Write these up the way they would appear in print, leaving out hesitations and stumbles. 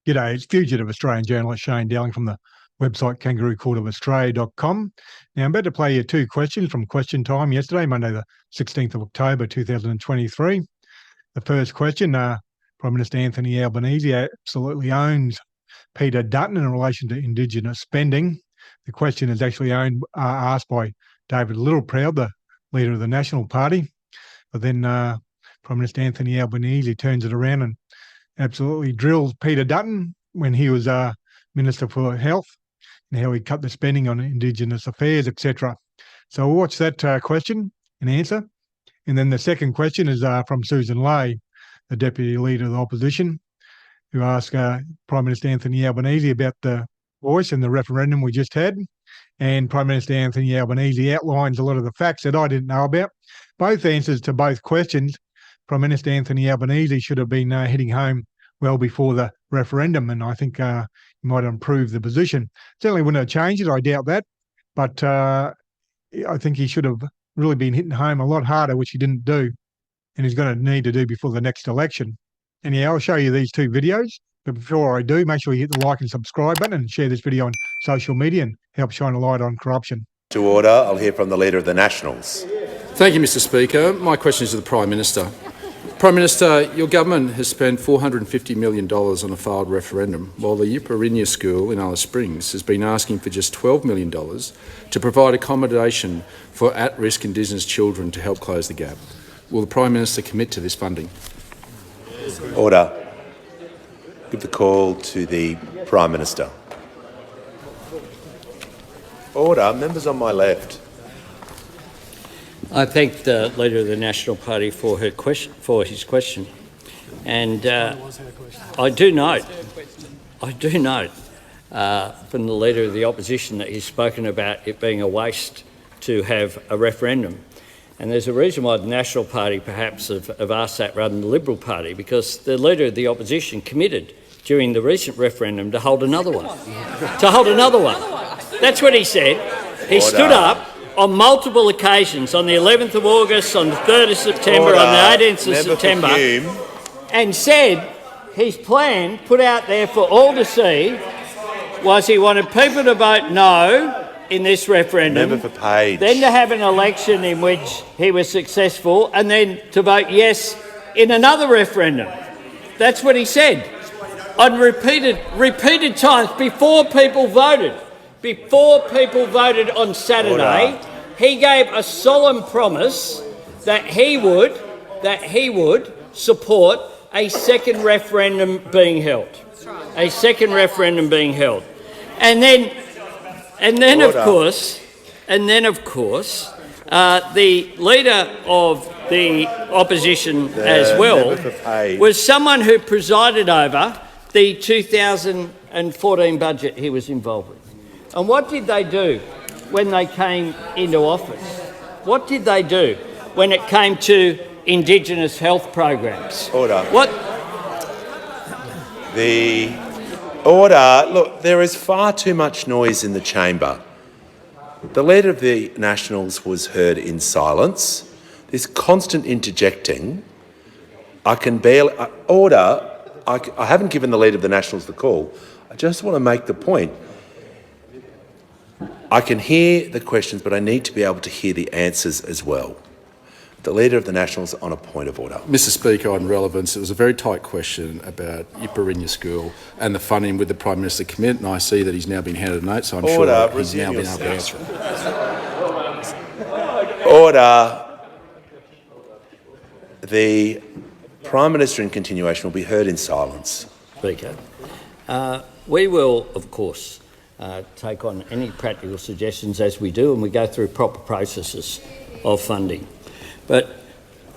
G'day, it's fugitive Australian journalist Shane Dowling from the website kangaroocourtofaustralia.com. Now, I'm about to play you two questions from Question Time yesterday, Monday the 16th of October 2023. The first question, Prime Minister Anthony Albanese absolutely owns Peter Dutton in relation to Indigenous spending. The question is actually asked by David Littleproud, the leader of the National Party. But then Prime Minister Anthony Albanese turns it around and absolutely drills Peter Dutton when he was Minister for Health and how he cut the spending on Indigenous affairs, etc. So we'll watch that question and answer. And then the second question is from Susan Ley, the Deputy Leader of the Opposition, who asked Prime Minister Anthony Albanese about the voice and the referendum we just had. And Prime Minister Anthony Albanese outlines a lot of the facts that I didn't know about. Both answers to both questions, Prime Minister Anthony Albanese should have been heading home well before the referendum, and I think he might have improved the position. Certainly wouldn't have changed it, I doubt that, but I think he should have really been hitting home a lot harder, which he didn't do, and he's going to need to do before the next election. Anyhow, I'll show you these two videos, but before I do, make sure you hit the like and subscribe button and share this video on social media and help shine a light on corruption. To order, I'll hear from the Leader of the Nationals. Thank you, Mr Speaker. My question is to the Prime Minister. Prime Minister, your government has spent $450 million on a failed referendum, while the Yiparinya School in Alice Springs has been asking for just $12 million to provide accommodation for at-risk Indigenous children to help close the gap. Will the Prime Minister commit to this funding? Order. Give the call to the Prime Minister. Order. Members on my left. I thank the Leader of the National Party for his question, and I do note from the Leader of the Opposition that he's spoken about it being a waste to have a referendum. And there's a reason why the National Party perhaps have asked that rather than the Liberal Party, because the Leader of the Opposition committed during the recent referendum to hold another one. That's what he said. He stood up on multiple occasions, on the 11th of August, on the 3rd of September, on the 18th of September, and said his plan, put out there for all to see, was he wanted people to vote no in this referendum, then to have an election in which he was successful, and then to vote yes in another referendum. That's what he said on repeated times before people voted. Before people voted on Saturday, he gave a solemn promise that he would support a second referendum being held. And then of course, the Leader of the Opposition as well was someone who presided over the 2014 budget he was involved with. And what did they do when they came into office? What did they do when it came to Indigenous health programs? Order. What? Order. Look, there is far too much noise in the chamber. The Leader of the Nationals was heard in silence. This constant interjecting, I can barely... Order. I haven't given the Leader of the Nationals the call. I just want to make the point. I can hear the questions, but I need to be able to hear the answers as well. The Leader of the Nationals on a point of order. Mr Speaker, on relevance, it was a very tight question about Yiparinya School and the funding. With the Prime Minister commit, and I see that he's now been handed a note, so I'm sure he's now been able to answer it. Order. The Prime Minister in continuation will be heard in silence. Speaker, we will, of course, take on any practical suggestions as we do, and we go through proper processes of funding. But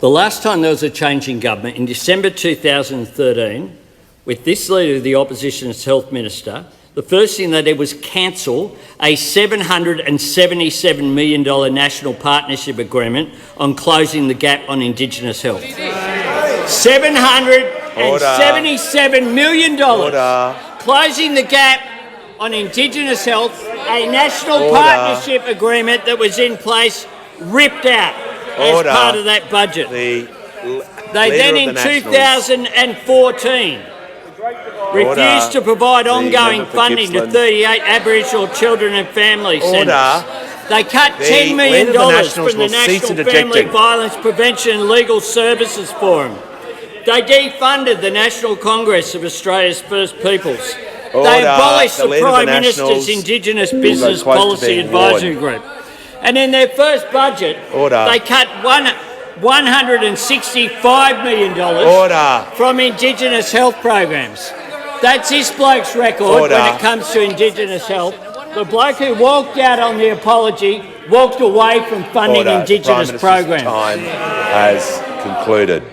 the last time there was a change in government, in December 2013, with this Leader of the Opposition as Health Minister, the first thing they did was cancel a $777 million national partnership agreement on closing the gap on Indigenous health. $777 million closing the gap on Indigenous health, a national partnership agreement that was in place, ripped out as part of that budget. They then in 2014 refused to provide ongoing funding to 38 Aboriginal children and family centres. They cut $10 million from the National Family Violence Prevention and Legal Services Forum. They defunded the National Congress of Australia's First Peoples. They abolished the Prime Minister's Indigenous Business Policy Advisory Group. And in their first budget, they cut $165 million from Indigenous health programs. That's this bloke's record when it comes to Indigenous health. The bloke who walked out on the apology walked away from funding Indigenous programs. Time has concluded.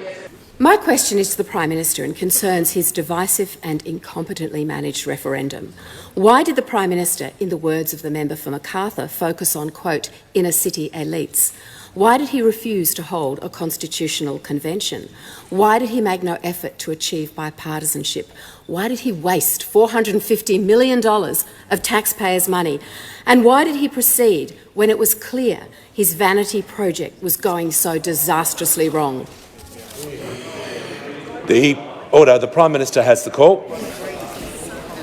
My question is to the Prime Minister and concerns his divisive and incompetently managed referendum. Why did the Prime Minister, in the words of the member for Macarthur, focus on, quote, inner-city elites? Why did he refuse to hold a constitutional convention? Why did he make no effort to achieve bipartisanship? Why did he waste $450 million of taxpayers' money? And why did he proceed when it was clear his vanity project was going so disastrously wrong? The Prime Minister has the call.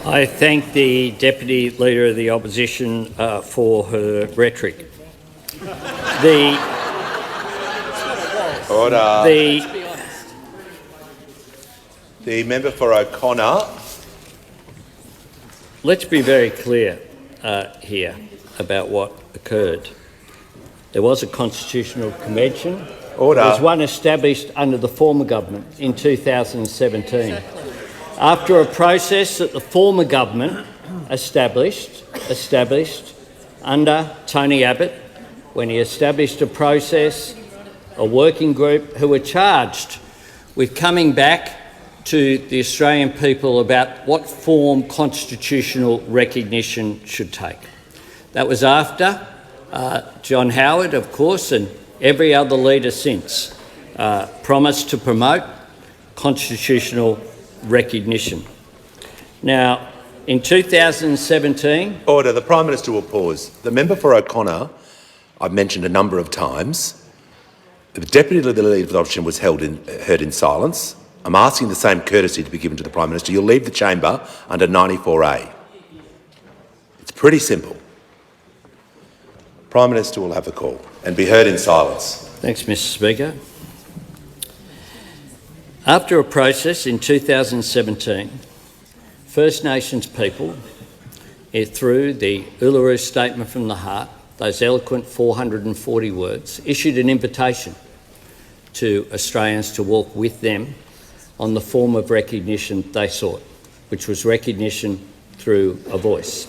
I thank the Deputy Leader of the Opposition for her rhetoric. The member for O'Connor. Let's be very clear here about what occurred. There was a constitutional convention. There was one established under the former government in 2017. After a process that the former government established under Tony Abbott, when he established a process, a working group who were charged with coming back to the Australian people about what form constitutional recognition should take. That was after John Howard, of course, and every other leader since promised to promote constitutional recognition. Now, in 2017... The Prime Minister will pause. The member for O'Connor, I've mentioned a number of times, the Deputy Leader of the Opposition was heard in silence. I'm asking the same courtesy to be given to the Prime Minister. You'll leave the chamber under 94A. It's pretty simple. Prime Minister will have the call and be heard in silence. Thanks, Mr. Speaker. After a process in 2017, First Nations people, through the Uluru Statement from the Heart, those eloquent 440 words, issued an invitation to Australians to walk with them on the form of recognition they sought, which was recognition through a voice.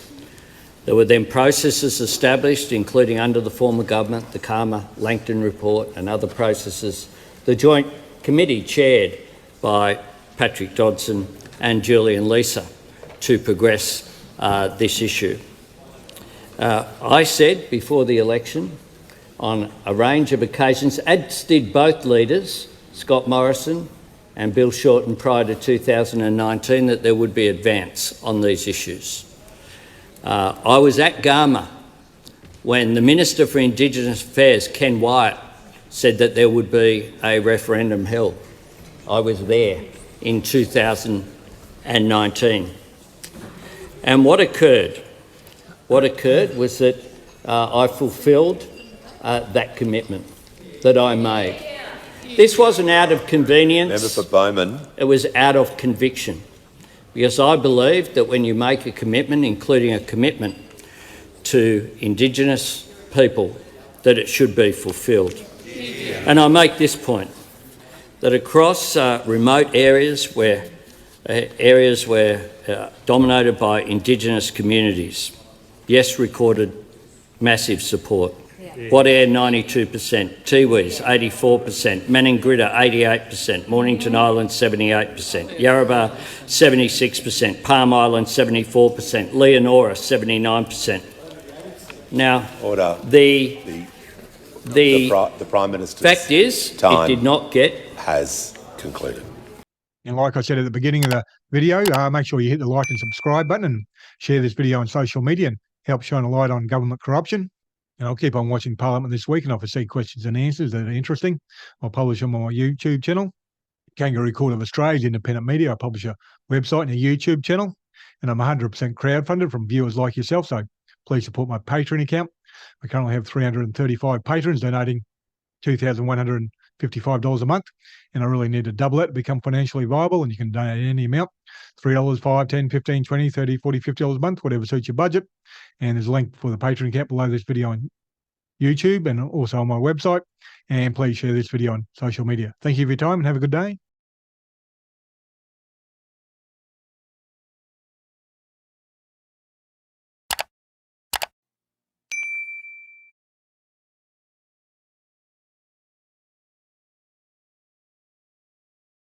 There were then processes established, including under the former government, the Karma-Langton report and other processes, the joint committee chaired by Patrick Dodson and Julian Leeser to progress this issue. I said before the election on a range of occasions, as did both leaders, Scott Morrison and Bill Shorten prior to 2019, that there would be advance on these issues. I was at Garma when the Minister for Indigenous Affairs, Ken Wyatt, said that there would be a referendum held. I was there in 2019. And what occurred? What occurred was that I fulfilled that commitment that I made. This wasn't out of convenience. Member for Bowman. It was out of conviction. Because I believe that when you make a commitment, including a commitment to Indigenous people, that it should be fulfilled. And I make this point, that across remote areas dominated by Indigenous communities, yes, recorded massive support. Wadair 92%, Tiwis 84%, Maningrida 88%, Mornington Island 78%, Yarrabah 76%, Palm Island 74%, Leonora 79%. Now, the Prime Minister's fact is, it did not get... has concluded. And like I said at the beginning of the video, make sure you hit the like and subscribe button and share this video on social media and help shine a light on government corruption. And I'll keep on watching Parliament this week, and if I see questions and answers that are interesting, I'll publish them on my YouTube channel. Kangaroo Court of Australia's independent media. I publish a website and a YouTube channel, and I'm 100% crowdfunded from viewers like yourself, so please support my Patreon account. I currently have 335 patrons donating $2,155 a month, and I really need to double that to become financially viable, and you can donate any amount, $3, $5, $10, $15, $20, $30, $40, $50 a month, whatever suits your budget. And there's a link for the Patreon account below this video on YouTube and also on my website. And please share this video on social media. Thank you for your time and have a good day.